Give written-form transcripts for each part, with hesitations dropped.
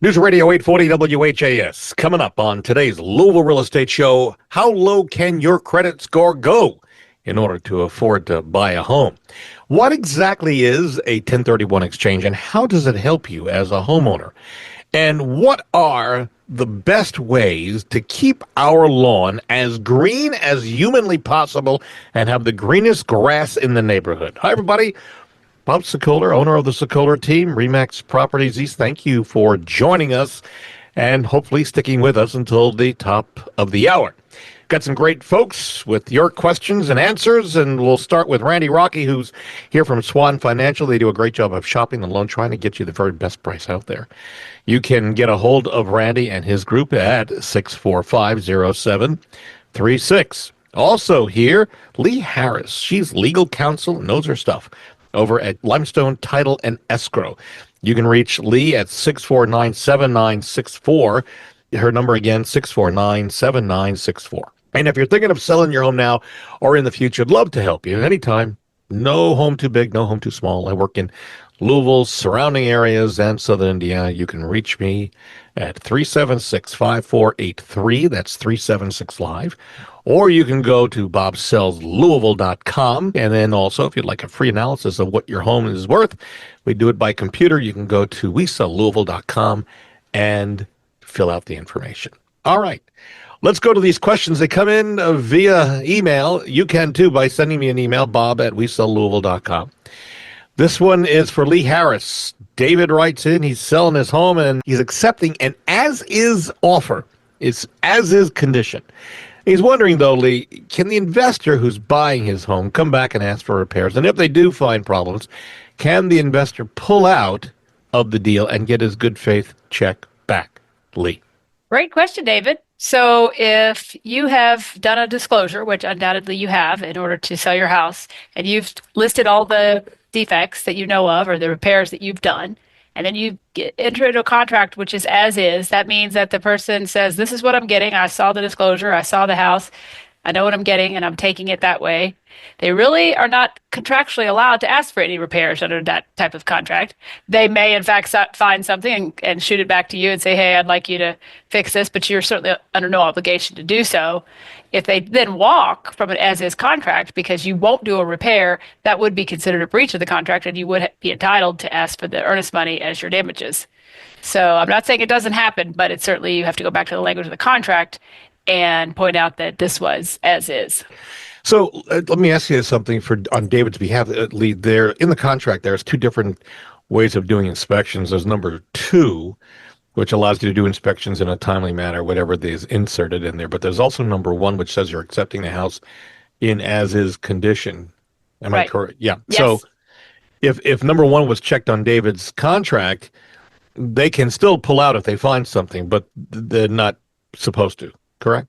News Radio 840 WHAS. Coming up on today's Louisville Real Estate Show, how low can your credit score go in order to afford to buy a home? What exactly is a 1031 exchange and how does it help you as a homeowner? And what are the best ways to keep our lawn as green as humanly possible and have the greenest grass in the neighborhood? Hi, everybody. Bob Sokoler, owner of the Sokoler team, Remax Properties East. Thank you for joining us and hopefully sticking with us until the top of the hour. Got some great folks with your questions and answers, and we'll start with Randy Rocky, who's here from Swan Financial. They do a great job of shopping the loan, trying to get you the very best price out there. You can get a hold of Randy and his group at 645-0736. Also here, Lee Harris. She's legal counsel and knows her stuff over at Limestone Title and Escrow. You can reach Lee at 649-7964. Her number again, 649-7964. And if you're thinking of selling your home now or in the future, I'd love to help you anytime. No home too big, no home too small. I work in Louisville, surrounding areas, and Southern Indiana. You can reach me at 376-5483. That's 376-LIVE. Or you can go to bobsellslouisville.com. And then also, if you'd like a free analysis of what your home is worth, we do it by computer. You can go to WeSellLouisville.com and fill out the information. All right. Let's go to these questions. They come in via email. You can, too, by sending me an email, bob@WeSellLouisville.com. This one is for Lee Harris. David writes in, he's selling his home, and he's accepting an as-is offer. It's as-is condition. He's wondering, though, Lee, can the investor who's buying his home come back and ask for repairs? And if they do find problems, can the investor pull out of the deal and get his good faith check back? Lee. Great question, David. So if you have done a disclosure, which undoubtedly you have in order to sell your house, and you've listed all the defects that you know of or the repairs that you've done, and then you enter into a contract which is as is, that means that the person says, this is what I'm getting. I saw the disclosure. I saw the house. I know what I'm getting, and I'm taking it that way. They really are not contractually allowed to ask for any repairs under that type of contract. They may, in fact, find something and shoot it back to you and say, hey, I'd like you to fix this, but you're certainly under no obligation to do so. If they then walk from an as-is contract because you won't do a repair, that would be considered a breach of the contract, and you would be entitled to ask for the earnest money as your damages. So I'm not saying it doesn't happen, but it's certainly you have to go back to the language of the contract and point out that this was as is. So let me ask you something on David's behalf, Lee. There in the contract, there's two different ways of doing inspections. There's number 2, which allows you to do inspections in a timely manner, whatever is inserted in there. But there's also number 1, which says you're accepting the house in as-is condition. Am I correct? Yeah. Yes. So if number 1 was checked on David's contract, they can still pull out if they find something, but they're not supposed to. Correct?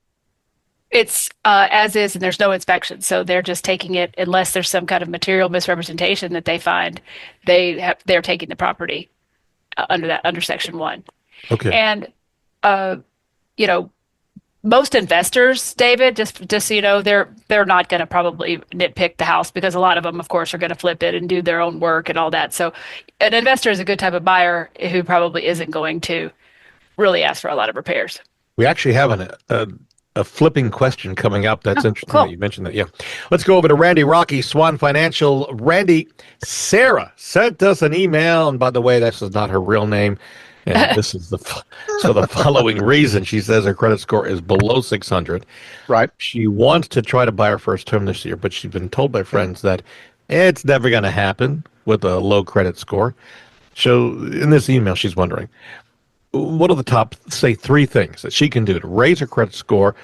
It's as is, and there's no inspection. So they're just taking it unless there's some kind of material misrepresentation that they find. They're taking the property under Section 1. Okay. And most investors, David, just so you know, they're not going to probably nitpick the house because a lot of them, of course, are going to flip it and do their own work and all that. So an investor is a good type of buyer who probably isn't going to really ask for a lot of repairs. We actually have a flipping question coming up. That's interesting cool. that you mentioned that. Yeah. Let's go over to Randy Rocky, Swan Financial. Randy, Sarah sent us an email. And by the way, this is not her real name. And this is the following reason. She says her credit score is below 600. Right. She wants to try to buy her first home this year, but she's been told by friends that it's never going to happen with a low credit score. So in this email, she's wondering, what are the top, say, 3 things that she can do to raise her credit score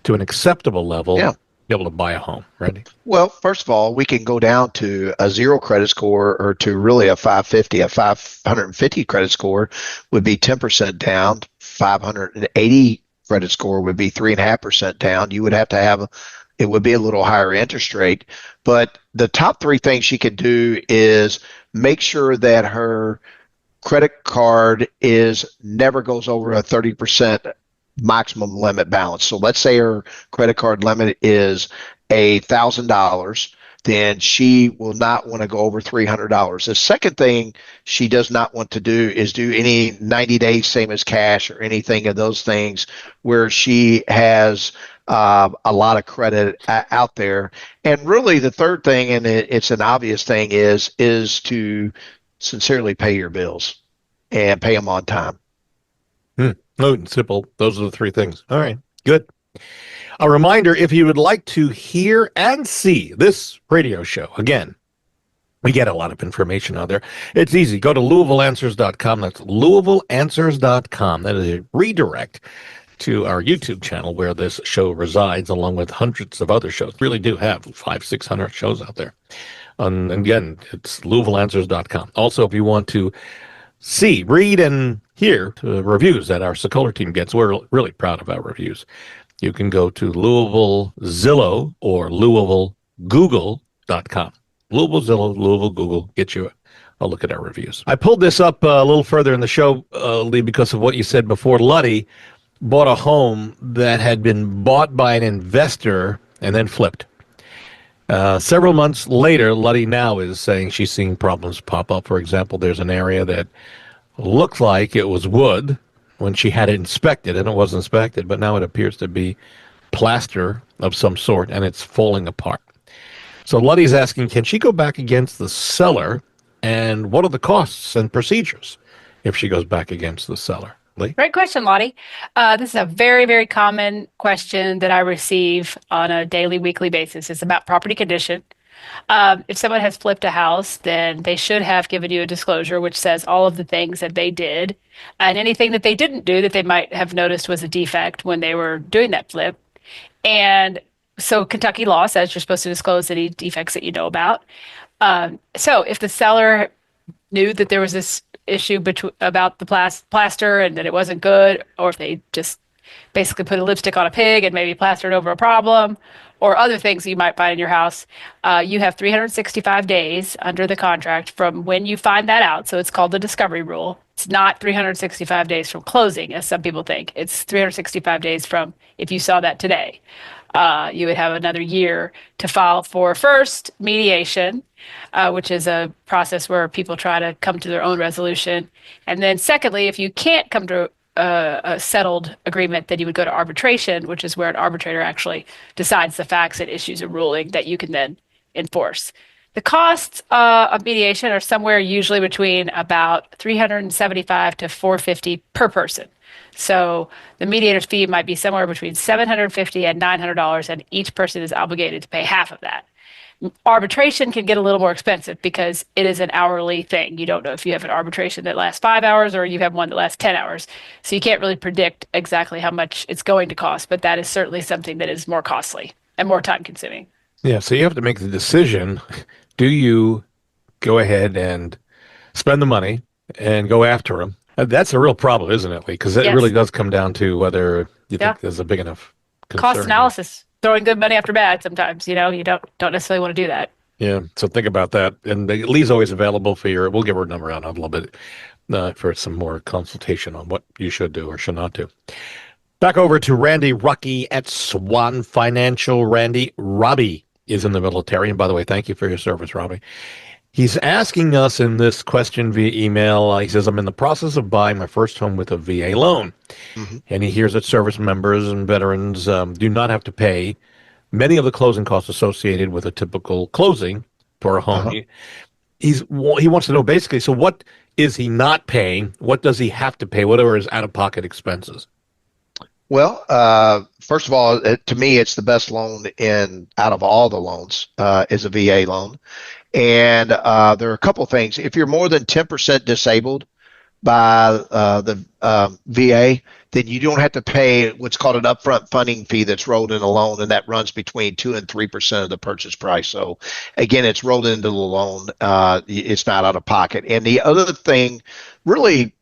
to an acceptable level, be able to buy a home? Randy? Well, first of all, we can go down to a 0 credit score or to really a 550. A 550 credit score would be 10% down. 580 credit score would be 3.5% down. You would have to have, it would be a little higher interest rate. But the top 3 things she can do is make sure that her credit card never goes over a 30% maximum limit balance. So let's say her credit card limit is $1,000. then she will not want to go over $300. The second thing she does not want to do is do any 90 days same as cash or anything of those things where she has a lot of credit out there. And really, the third thing, and it's an obvious thing, is to sincerely pay your bills and pay them on time. No, simple. Those are the three things. All right, good. A reminder, if you would like to hear and see this radio show, again, we get a lot of information out there. It's easy. Go to LouisvilleAnswers.com. That's LouisvilleAnswers.com. That is a redirect to our YouTube channel where this show resides, along with hundreds of other shows. Really do have 500-600 shows out there. And again, it's LouisvilleAnswers.com. Also, if you want to see, read, and hear reviews that our Sokoler team gets, we're really proud of our reviews. You can go to Louisville Zillow or LouisvilleGoogle.com. Louisville Zillow, Louisville Google, get you a look at our reviews. I pulled this up a little further in the show, Lee, because of what you said before. Luddy bought a home that had been bought by an investor and then flipped. Several months later, Luddy now is saying she's seeing problems pop up. For example, there's an area that looks like it was wood when she had it inspected, and it was inspected, but now it appears to be plaster of some sort, and it's falling apart. So Luddy's asking, can she go back against the seller, and what are the costs and procedures if she goes back against the seller? Lee? Great question, Lottie. This is a very, very common question that I receive on a daily, weekly basis. It's about property condition. If someone has flipped a house, then they should have given you a disclosure which says all of the things that they did and anything that they didn't do that they might have noticed was a defect when they were doing that flip. And so Kentucky law says you're supposed to disclose any defects that you know about. So if the seller knew that there was this issue about the plaster and that it wasn't good, or if they just basically put a lipstick on a pig and maybe plastered over a problem, or other things you might find in your house, you have 365 days under the contract from when you find that out. So it's called the discovery rule. It's not 365 days from closing, as some people think. It's 365 days from if you saw that today. You would have another year to file for first mediation, which is a process where people try to come to their own resolution. And then secondly, if you can't come to a settled agreement, then you would go to arbitration, which is where an arbitrator actually decides the facts and issues a ruling that you can then enforce. The costs of mediation are somewhere usually between about $375 to $450 per person. So the mediator's fee might be somewhere between $750 and $900, and each person is obligated to pay half of that. Arbitration can get a little more expensive because it is an hourly thing. You don't know if you have an arbitration that lasts 5 hours or you have one that lasts 10 hours. So you can't really predict exactly how much it's going to cost, but that is certainly something that is more costly and more time consuming. Yeah, so you have to make the decision. Do you go ahead and spend the money and go after them? That's a real problem, isn't it, Lee? Because it really does come down to whether you think there's a big enough concern. Cost analysis. Throwing good money after bad sometimes, you don't necessarily want to do that. Yeah, so think about that. And Lee's always available we'll give her number out in a little bit for some more consultation on what you should do or should not do. Back over to Randy Rucky at Swan Financial. Randy, Robbie is in the military. And by the way, thank you for your service, Robbie. He's asking us in this question via email. He says, I'm in the process of buying my first home with a VA loan. Mm-hmm. And he hears that service members and veterans do not have to pay many of the closing costs associated with a typical closing for a home. Uh-huh. He wants to know basically, so what is he not paying? What does he have to pay? What are his out-of-pocket expenses? Well, first of all, to me, it's the best loan out of all the loans is a VA loan. And there are a couple of things. If you're more than 10% disabled by the VA, then you don't have to pay what's called an upfront funding fee that's rolled in a loan, and that runs between 2 and 3% of the purchase price. So again, it's rolled into the loan. It's not out of pocket. And the other thing, really,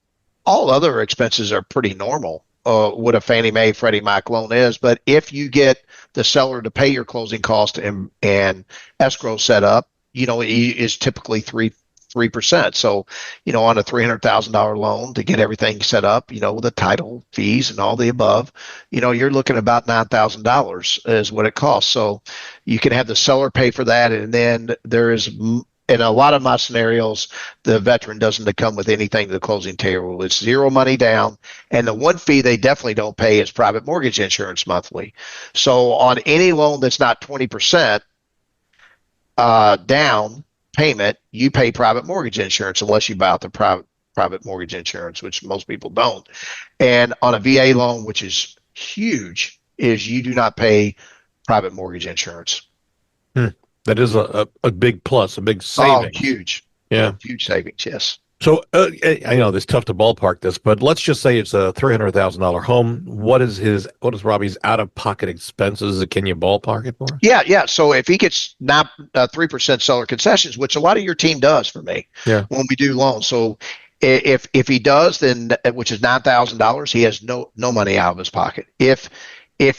all other expenses are pretty normal. What a Fannie Mae, Freddie Mac loan is. But if you get the seller to pay your closing cost and escrow set up, it's typically 3%. So, on a $300,000 loan to get everything set up, with the title fees and all the above, you're looking about $9,000 is what it costs. So you can have the seller pay for that. And then there is, in a lot of my scenarios, the veteran doesn't come with anything to the closing table. It's zero money down. And the one fee they definitely don't pay is private mortgage insurance monthly. So on any loan that's not 20% down payment, you pay private mortgage insurance unless you buy out the private mortgage insurance, which most people don't. And on a VA loan, which is huge, is you do not private mortgage insurance. That is a big plus, a big Oh, savings. huge. Yeah. Huge savings, yes. So I know it's tough to ballpark this, but let's just say it's a $300,000 home. What is Robbie's out-of-pocket expenses? Can you ballpark it for us? Yeah. So if he gets not 3% seller concessions, which a lot of your team does for me, when we do loans. So if he does, then which is $9,000, he has no money out of his pocket. If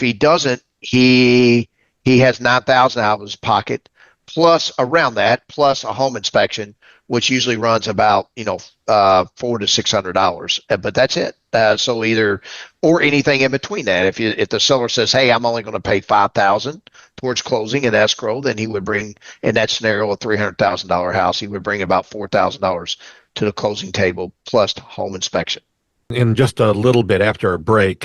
he doesn't, he has $9,000 out of his pocket plus around that, plus a home inspection, which usually runs about $400 to $600, but that's it. So either or anything in between that. If the seller says, "Hey, I'm only going to pay $5,000 towards closing and escrow," then he would bring, in that scenario, a $300,000 house. He would bring about $4,000 to the closing table plus home inspection. In just a little bit after a break,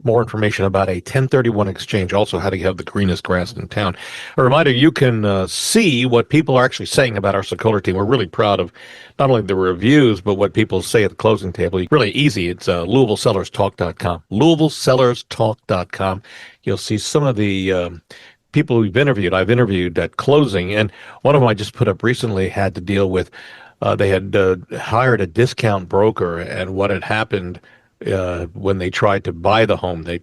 more information about a 1031 exchange, also how to have the greenest grass in town. A reminder, you can see what people are actually saying about our Sokoler team. We're really proud of not only the reviews, but what people say at the closing table. Really easy. It's LouisvilleSellersTalk.com. LouisvilleSellersTalk.com. You'll see some of the people I've interviewed at closing, and one of them I just put up recently had to deal with they had hired a discount broker, and what had happened when they tried to buy the home, they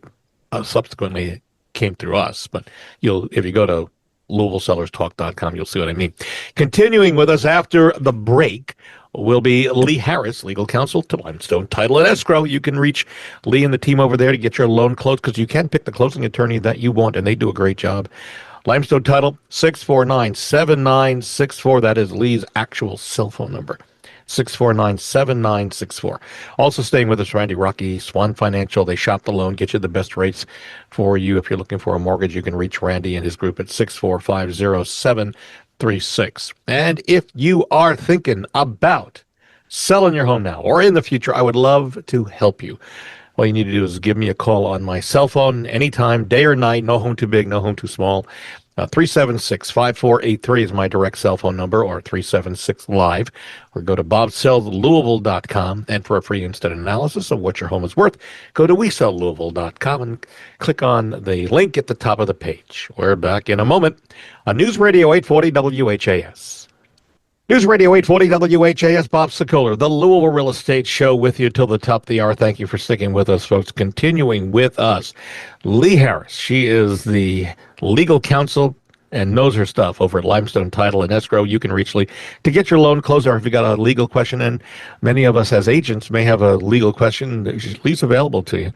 subsequently came through us. But if you go to LouisvilleSellersTalk.com, you'll see what I mean. Continuing with us after the break will be Lee Harris, legal counsel to Limestone Title and Escrow. You can reach Lee and the team over there to get your loan closed, because you can pick the closing attorney that you want, and they do a great job. Limestone Title, 649-7964. That is Lee's actual cell phone number, 649-7964. Also staying with us, Randy Rocky, Swan Financial. They shop the loan, get you the best rates for you. If you're looking for a mortgage, you can reach Randy and his group at 6450736. And if you are thinking about selling your home now or in the future, I would love to help you. All you need to do is give me a call on my cell phone anytime, day or night. No home too big, no home too small. 376-5483 is my direct cell phone number, or 376-LIVE. Or go to bobsellslouisville.com, and for a free instant analysis of what your home is worth, go to WeSellLouisville.com and click on the link at the top of the page. We're back in a moment on News Radio 840 WHAS. News Radio 840 WHAS, Bob Sokoler, the Louisville Real Estate Show, with you till the top of the hour. Thank you for sticking with us, folks. Continuing with us, Lee Harris. She is the legal counsel and knows her stuff over at Limestone Title and Escrow. You can reach Lee to get your loan closed, or if you got a legal question, and many of us as agents may have a legal question, Lee's available to you.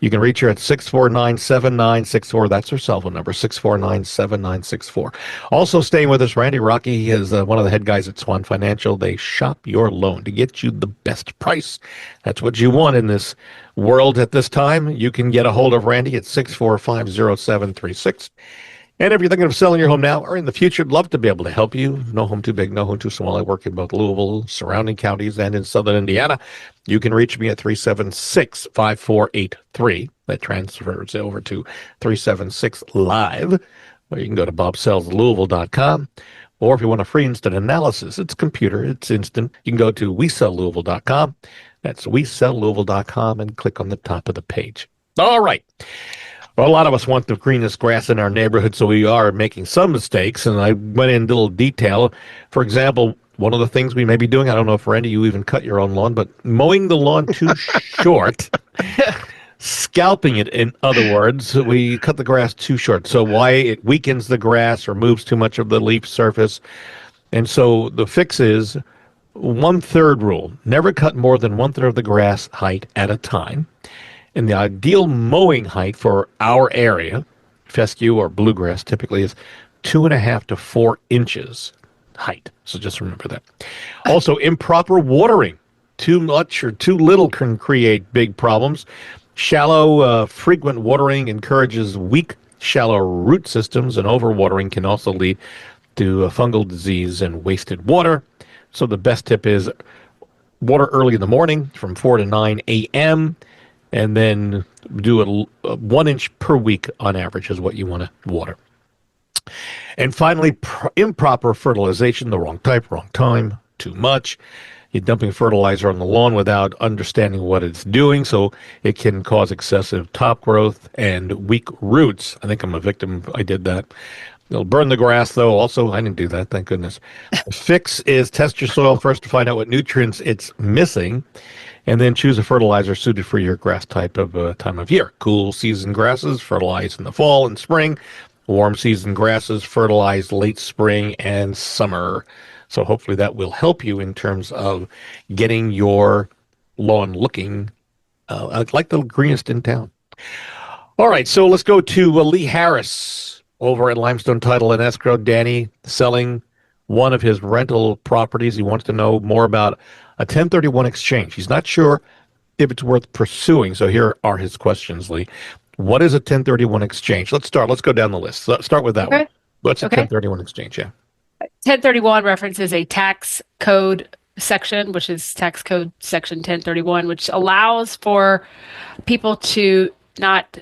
You can reach her at 649-7964. That's her cell phone number, 649-7964. Also staying with us, Randy Rocky. He is one of the head guys at Swan Financial. They shop your loan to get you the best price. That's what you want in this world at this time. You can get a hold of Randy at 6450736. And if you're thinking of selling your home now or in the future, I'd love to be able to help you. No home too big, no home too small. I work in both Louisville, surrounding counties, and in southern Indiana. You can reach me at 376-5483. That transfers over to 376-LIVE. Or you can go to bobsellslouisville.com. Or if you want a free instant analysis, it's computer, it's instant. You can go to WeSellLouisville.com. That's WeSellLouisville.com, and click on the top of the page. All right. Well, a lot of us want the greenest grass in our neighborhood, so we are making some mistakes, and I went into a little detail. For example, one of the things we may be doing, I don't know if, Randy, you even cut your own lawn, but mowing the lawn too short, scalping it, in other words, we cut the grass too short. So why it weakens the grass or moves too much of the leaf surface. And so the fix is 1/3 rule. Never cut more than 1/3 of the grass height at a time. And the ideal mowing height for our area, fescue or bluegrass, typically is 2.5 to 4 inches. height. So just remember that. Also, improper watering. Too much or too little can create big problems. Shallow, frequent watering encourages weak, shallow root systems, and overwatering can also lead to fungal disease and wasted water. So the best tip is water early in the morning from 4 to 9 a.m. and then do a 1 inch per week on average is what you want to water. And finally, improper fertilization, the wrong type, wrong time, too much. You're dumping fertilizer on the lawn without understanding what it's doing, so it can cause excessive top growth and weak roots. I think I'm a victim. I did that. It'll burn the grass, though. Also, I didn't do that, thank goodness. The fix is test your soil first to find out what nutrients it's missing, and then choose a fertilizer suited for your grass type of time of year. Cool season grasses fertilize in the fall and spring. Warm season grasses fertilize late spring and summer. So hopefully that will help you in terms of getting your lawn looking like the greenest in town. All right, so let's go to Lee Harris over at Limestone Title and Escrow. Danny selling one of his rental properties. He wants to know more about a 1031 exchange. He's not sure if it's worth pursuing. So here are his questions, Lee. What is a 1031 exchange? Let's go down the list. Let's start with that one. What's a 1031 exchange? Yeah. 1031 references a tax code section, which is tax code section 1031, which allows for people to not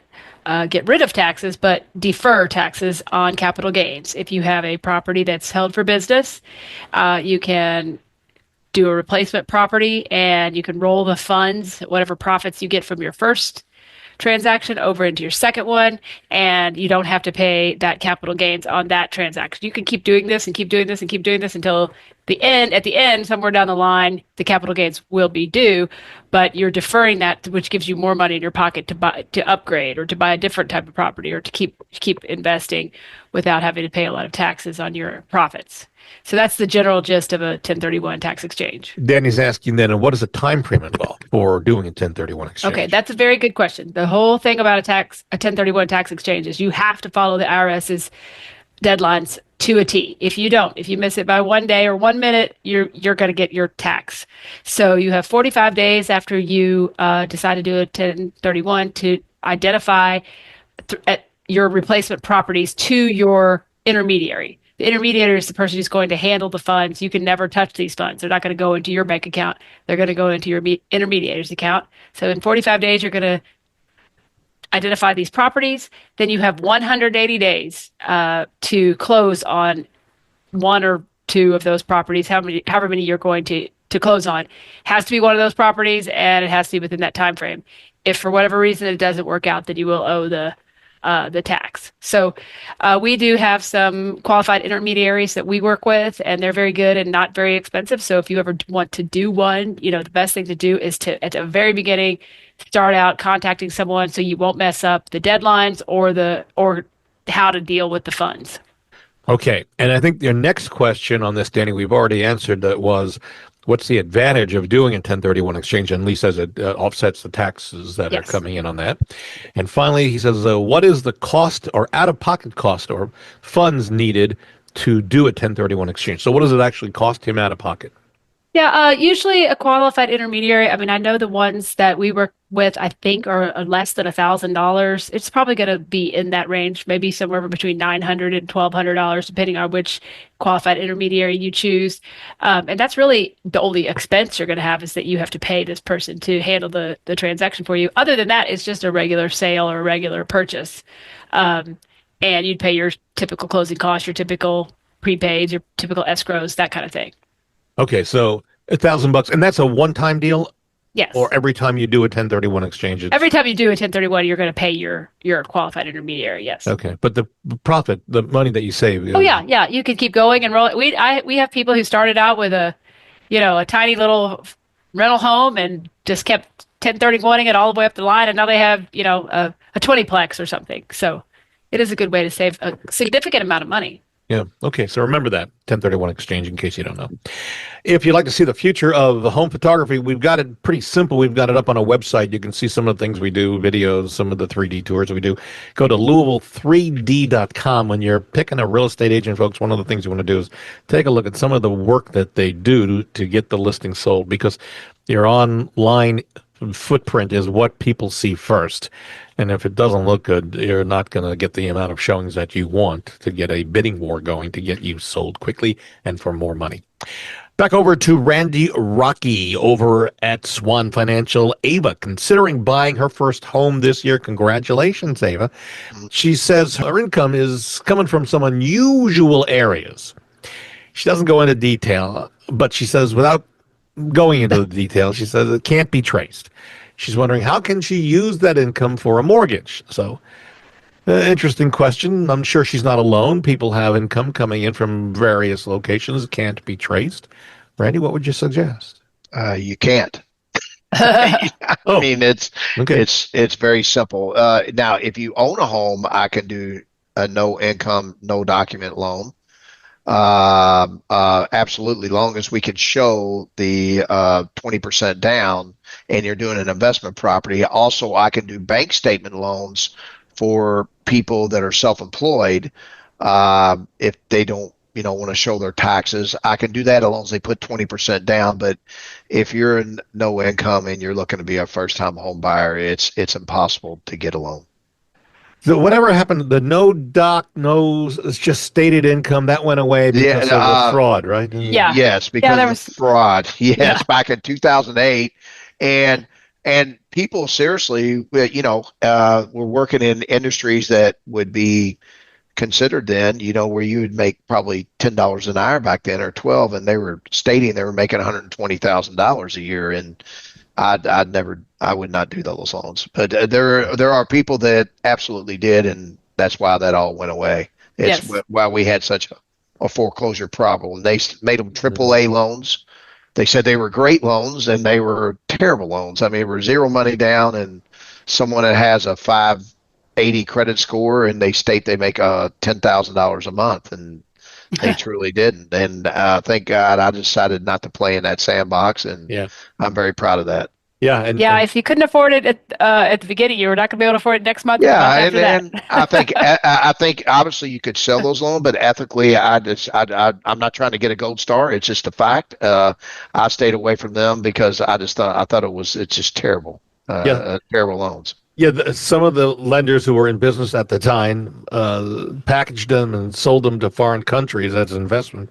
get rid of taxes, but defer taxes on capital gains. If you have a property that's held for business, you can do a replacement property and you can roll the funds, whatever profits you get from your first transaction over into your second one, and you don't have to pay that capital gains on that transaction. You can keep doing this and keep doing this and keep doing this until the end. At the end, somewhere down the line, the capital gains will be due, but you're deferring that, which gives you more money in your pocket to upgrade or to buy a different type of property or to keep investing without having to pay a lot of taxes on your profits. So that's the general gist of a 1031 tax exchange. Danny's asking then, what is the time frame involved for doing a 1031 exchange? Okay, that's a very good question. The whole thing about a 1031 tax exchange is you have to follow the IRS's deadlines to a T. If you don't, if you miss it by 1 day or 1 minute, you're going to get your tax. So you have 45 days after you decide to do a 1031 to identify your replacement properties to your intermediary. The intermediary is the person who's going to handle the funds. You can never touch these funds. They're not going to go into your bank account. They're going to go into your intermediary's account. So in 45 days, you're going to identify these properties. Then you have 180 days to close on one or two of those properties, however many you're going to close on. Has to be one of those properties, and it has to be within that time frame. If for whatever reason it doesn't work out, then you will owe the tax. So we do have some qualified intermediaries that we work with, and they're very good and not very expensive. So if you ever want to do one, the best thing to do is to, at the very beginning, start out contacting someone so you won't mess up the deadlines or how to deal with the funds. Okay. And I think your next question on this, Danny, we've already answered, that was, what's the advantage of doing a 1031 exchange? And Lee says it offsets the taxes that are coming in on that. And finally, he says, what is the cost or out-of-pocket cost or funds needed to do a 1031 exchange? So what does it actually cost him out of pocket? Yeah, usually a qualified intermediary. I mean, I know the ones that we work with, I think, are less than $1,000. It's probably going to be in that range, maybe somewhere between $900 and $1,200, depending on which qualified intermediary you choose. And that's really the only expense you're going to have, is that you have to pay this person to handle the transaction for you. Other than that, it's just a regular sale or a regular purchase. And you'd pay your typical closing costs, your typical prepaids, your typical escrows, that kind of thing. Okay, so $1,000, and that's a one-time deal? Yes. Or every time you do a 1031 exchange? Every time you do a 1031, you're going to pay your qualified intermediary, yes. Okay, but the profit, the money that you save. Oh, yeah, you can keep going and roll it. We have people who started out with a tiny little rental home and just kept 1031ing it all the way up the line, and now they have, a 20-plex or something. So it is a good way to save a significant amount of money. Yeah. Okay. So remember that 1031 exchange in case you don't know. If you'd like to see the future of the home photography, we've got it pretty simple. We've got it up on a website. You can see some of the things we do, videos, some of the 3D tours we do. Go to Louisville3D.com. When you're picking a real estate agent, folks, one of the things you want to do is take a look at some of the work that they do to get the listing sold, because your online footprint is what people see first. And if it doesn't look good, you're not going to get the amount of showings that you want to get a bidding war going to get you sold quickly and for more money. Back over to Randy Rocky over at Swan Financial. Ava, considering buying her first home this year. Congratulations, Ava. She says her income is coming from some unusual areas. She doesn't go into detail, but she says without going into the details, she says it can't be traced. She's wondering how can she use that income for a mortgage? So, interesting question. I'm sure she's not alone. People have income coming in from various locations, can't be traced. Randy, what would you suggest? You can't. Oh, It's okay. it's very simple. Now, if you own a home, I can do a no income, no document loan. Absolutely, long as we can show the 20% down, and you're doing an investment property. Also, I can do bank statement loans for people that are self-employed. If they don't, want to show their taxes, I can do that as long as they put 20% down. But if you're in no income and you're looking to be a first-time home buyer, it's impossible to get a loan. So whatever happened, the no doc, no, it's just stated income, that went away Yeah, because of the fraud, right? Yeah. yes, Yeah, because there of the was, fraud. yeah. Yes, back in 2008, and people seriously, were working in industries that would be considered then, where you would make probably $10 an hour back then, or 12, and they were stating they were making $120,000 a year, and I would not do those loans. But there are people that absolutely did, and that's why that all went away. It's Yes. why we had such a foreclosure problem. They made them AAA loans. They said they were great loans, and they were terrible loans. I mean, they were zero money down, and someone that has a 580 credit score, and they state they make $10,000 a month, and they truly didn't. And thank God I decided not to play in that sandbox, and Yeah. I'm very proud of that. Yeah. Yeah, if you couldn't afford it at the beginning, you were not going to be able to afford it next month and the month Yeah, after and I think obviously you could sell those loans, but ethically, I'm not trying to get a gold star. It's just a fact. I stayed away from them because I thought it's just terrible, Yeah. terrible loans. Yeah, some of the lenders who were in business at the time packaged them and sold them to foreign countries as investment.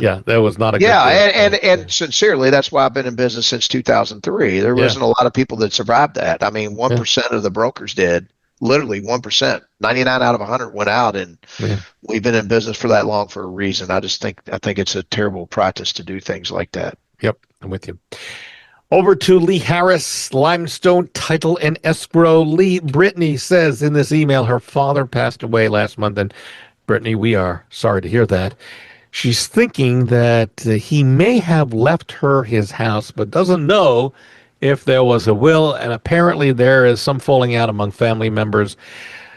Yeah, that was not a good Yeah, deal. and sincerely, that's why I've been in business since 2003. There Yeah, wasn't a lot of people that survived that. I mean, yeah, 1% of the brokers did. Literally 1%. 99 out of 100 went out, and yeah. we've been in business for that long for a reason. I think it's a terrible practice to do things like that. Yep, I'm with you. Over to Lee Harris, Limestone Title and Escrow. Lee, Brittany says in this email her father passed away last month, and Brittany, we are sorry to hear that. She's thinking that he may have left her his house, but doesn't know if there was a will, and apparently there is some falling out among family members.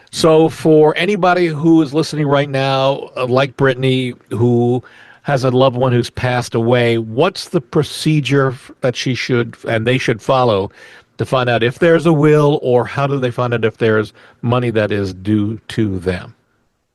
So, for anybody who is listening right now, like Brittany, who has a loved one who's passed away, what's the procedure that she should and they should follow to find out if there's a will, or how do they find out if there's money that is due to them?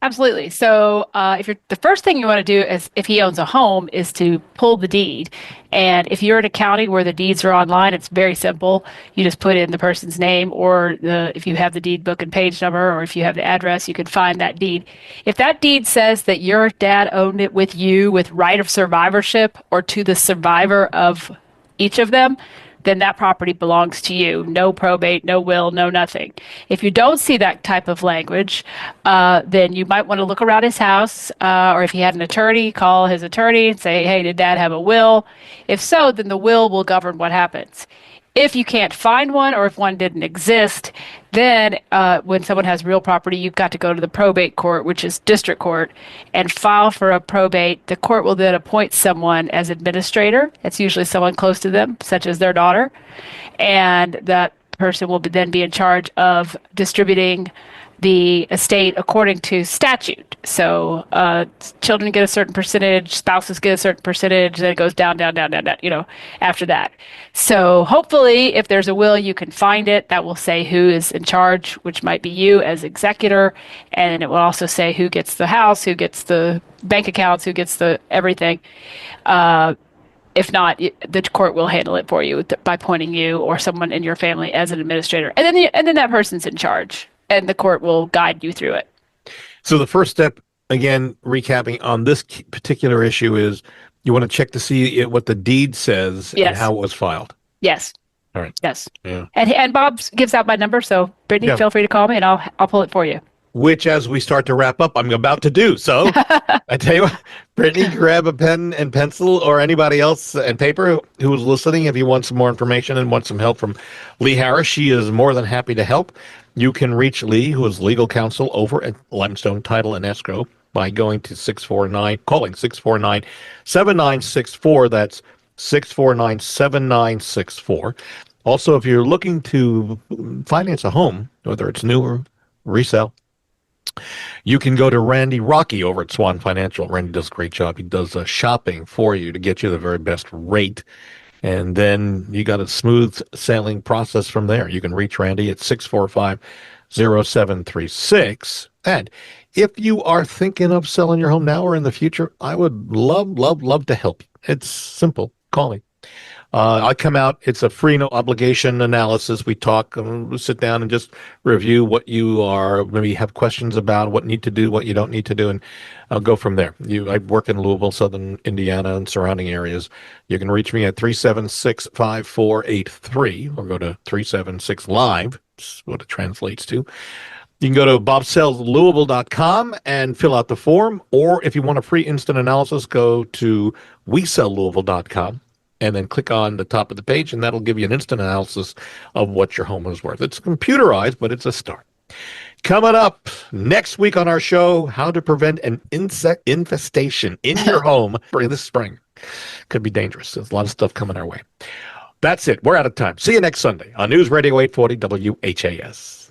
Absolutely. So, if you're the first thing you want to do is if he owns a home is to pull the deed. And if you're in a county where the deeds are online, it's very simple. You just put in the person's name, or if you have the deed book and page number, or if you have the address, you can find that deed. If that deed says that your dad owned it with you with right of survivorship, or to the survivor of each of them, then that property belongs to you. No probate, no will, no nothing. If you don't see that type of language, then you might want to look around his house, or if he had an attorney, call his attorney and say, hey, did dad have a will? If so, then the will govern what happens. If you can't find one, or if one didn't exist, then when someone has real property, you've got to go to the probate court, which is district court, and file for a probate. The court will then appoint someone as administrator. It's usually someone close to them, such as their daughter, and that person will then be in charge of distributing the estate according to statute. So children get a certain percentage, spouses get a certain percentage, then it goes down, down, down, down, down, after that. So hopefully, if there's a will, you can find it. That will say who is in charge, which might be you as executor. And it will also say who gets the house, who gets the bank accounts, who gets the everything. If not, the court will handle it for you by appointing you or someone in your family as an administrator. And then that person's in charge, and the court will guide you through it. So the first step, again, recapping on this particular issue, is you want to check to see what the deed says and Yes. how it was filed. Yes. All right. Yes. Yeah. And Bob gives out my number, so Brittany, Yeah. feel free to call me, and I'll pull it for you. Which, as we start to wrap up, I'm about to do. So I tell you what, Brittany, grab a pen and pencil, or anybody else and paper who is listening. If you want some more information and want some help from Lee Harris, she is more than happy to help. You can reach Lee, who is legal counsel over at Limestone Title and Escrow, by going to calling 649-7964. That's 649-7964. Also, if you're looking to finance a home, whether it's new or resell, you can go to Randy Rocky over at Swan Financial. Randy does a great job. He does shopping for you to get you the very best rate. And then you got a smooth sailing process from there. You can reach Randy at 645-0736. And if you are thinking of selling your home now or in the future, I would love to help you. It's simple. Call me. I come out. It's a free, no obligation analysis. We talk, we sit down and just review what you are, maybe have questions about, what you need to do, what you don't need to do, and I'll go from there. I work in Louisville, Southern Indiana, and surrounding areas. You can reach me at 376-5483 or go to 376 Live. That's what it translates to. You can go to bobsellslouisville.com and fill out the form, or if you want a free instant analysis, go to wesellouisville.com. and then click on the top of the page, and that'll give you an instant analysis of what your home is worth. It's computerized, but it's a start. Coming up next week on our show, how to prevent an insect infestation in your home this spring. Could be dangerous. There's a lot of stuff coming our way. That's it. We're out of time. See you next Sunday on News Radio 840 WHAS.